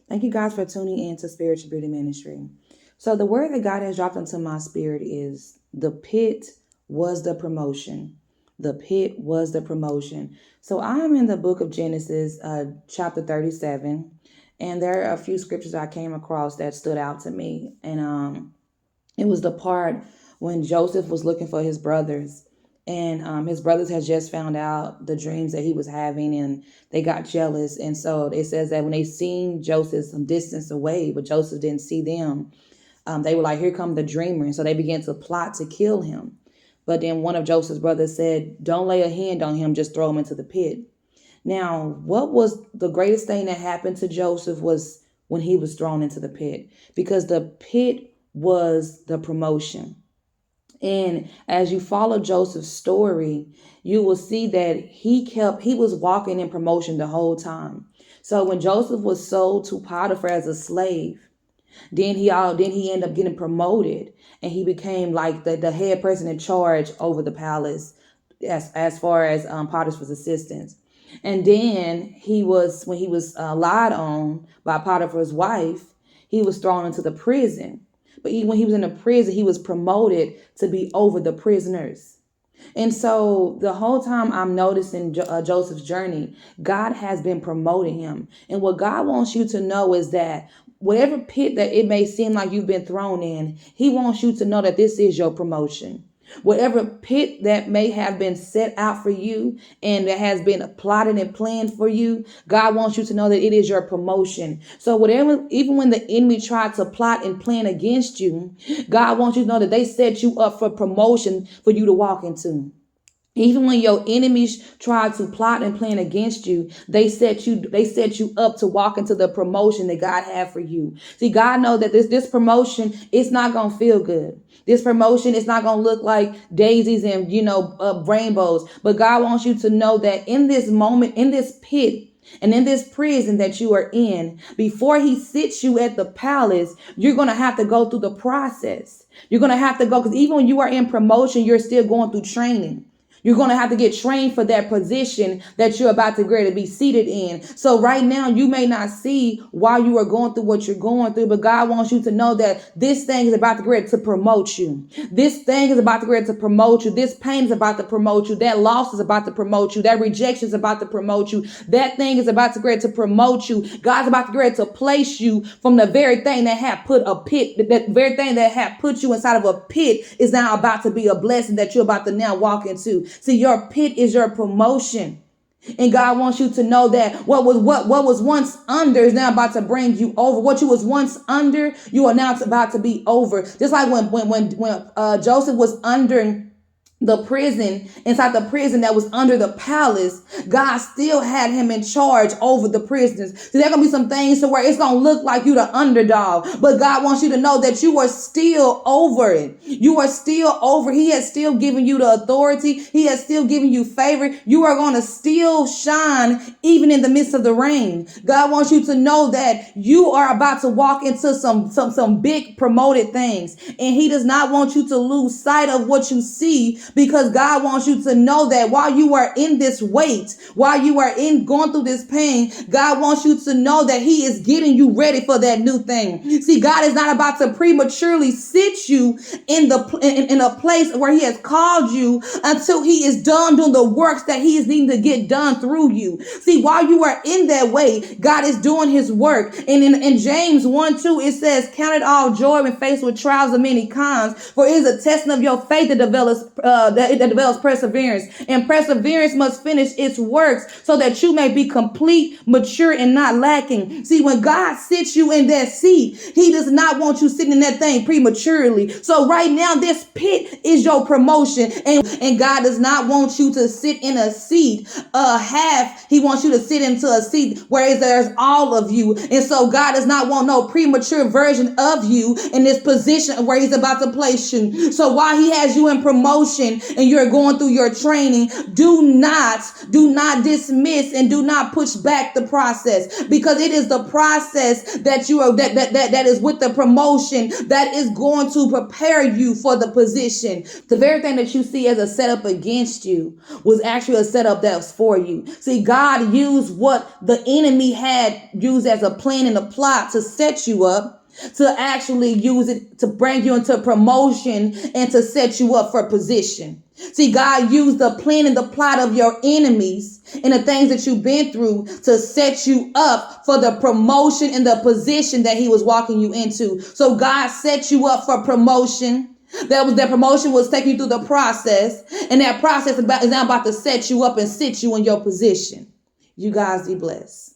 Thank you guys for tuning in to Spiritual Beauty Ministry. So, the word that God has dropped into my spirit is the pit was the promotion. The pit was the promotion. So, I am in the book of Genesis, chapter 37, and there are a few scriptures I came across that stood out to me. And it was the part when Joseph was looking for his brothers, and his brothers had just found out the dreams that he was having, and they got jealous. And so it says that when they seen Joseph some distance away, but Joseph didn't see them, they were like, "Here come the dreamer." And so they began to plot to kill him. But then one of Joseph's brothers said, "Don't lay a hand on him, just throw him into the pit." Now, what was the greatest thing that happened to Joseph was when he was thrown into the pit, because the pit was the promotion. And as you follow Joseph's story, you will see that he was walking in promotion the whole time. So when Joseph was sold to Potiphar as a slave, then he ended up getting promoted, and he became like the head person in charge over the palace as far as Potiphar's assistants. And then when he was lied on by Potiphar's wife, he was thrown into the prison. But even when he was in the prison, he was promoted to be over the prisoners. And so the whole time I'm noticing Joseph's journey, God has been promoting him. And what God wants you to know is that whatever pit that it may seem like you've been thrown in, he wants you to know that this is your promotion. Whatever pit that may have been set out for you and that has been plotted and planned for you, God wants you to know that it is your promotion. So whatever, even when the enemy tried to plot and plan against you, God wants you to know that they set you up for promotion for you to walk into. Even when your enemies try to plot and plan against you, they set you up to walk into the promotion that God had for you. See, God knows that this promotion, it's not going to feel good. This promotion is not going to look like daisies and, rainbows. But God wants you to know that in this moment, in this pit, and in this prison that you are in, before he sits you at the palace, you're going to have to go through the process. You're going to have to go, because even when you are in promotion, you're still going through training. You're going to have to get trained for that position that you're about to get to be seated in. So right now, you may not see why you are going through what you're going through, but God wants you to know that this thing is about to get ready to promote you. This thing is about to get ready to promote you. This pain is about to promote you. That loss is about to promote you. That rejection is about to promote you. That thing is about to get ready to promote you. God's about to get ready to place you from the very thing that had put a pit, that very thing that had put you inside of a pit is now about to be a blessing that you're about to now walk into. See, your pit is your promotion. And God wants you to know that what was once under is now about to bring you over. What you was once under, you are now about to be over. Just like when Joseph was under the prison, inside the prison that was under the palace, God still had him in charge over the prisoners. So there's going to be some things to where it's going to look like you the underdog, but God wants you to know that you are still over it. You are still over. He has still given you the authority. He has still given you favor. You are going to still shine even in the midst of the rain. God wants you to know that you are about to walk into some big promoted things, and he does not want you to lose sight of what you see, because God wants you to know that while you are in this weight, while you are going through this pain, God wants you to know that he is getting you ready for that new thing. See, God is not about to prematurely sit you in a place where he has called you until he is done doing the works that he is needing to get done through you. See, while you are in that way, God is doing his work. And in James 1:2, it says, "Count it all joy when faced with trials of many kinds, for it is a testing of your faith that develops perseverance. And perseverance must finish its works so that you may be complete, mature, and not lacking." See, when God sits you in that seat, he does not want you sitting in that thing prematurely. So right now, this pit is your promotion. And God does not want you to sit in a seat half. He wants you to sit into a seat where there's all of you. And so God does not want no premature version of you in this position where he's about to place you. So while he has you in promotion, promotion and you're going through your training, do not dismiss and do not push back the process, because it is the process that you are that is with the promotion that is going to prepare you for the position. The very thing that you see as a setup against you was actually a setup that was for you. See, God used what the enemy had used as a plan and a plot to set you up, to actually use it to bring you into promotion and to set you up for position. See, God used the plan and the plot of your enemies and the things that you've been through to set you up for the promotion and the position that he was walking you into. So God set you up for promotion. That promotion was taking you through the process, and that process is now about to set you up and sit you in your position. You guys be blessed.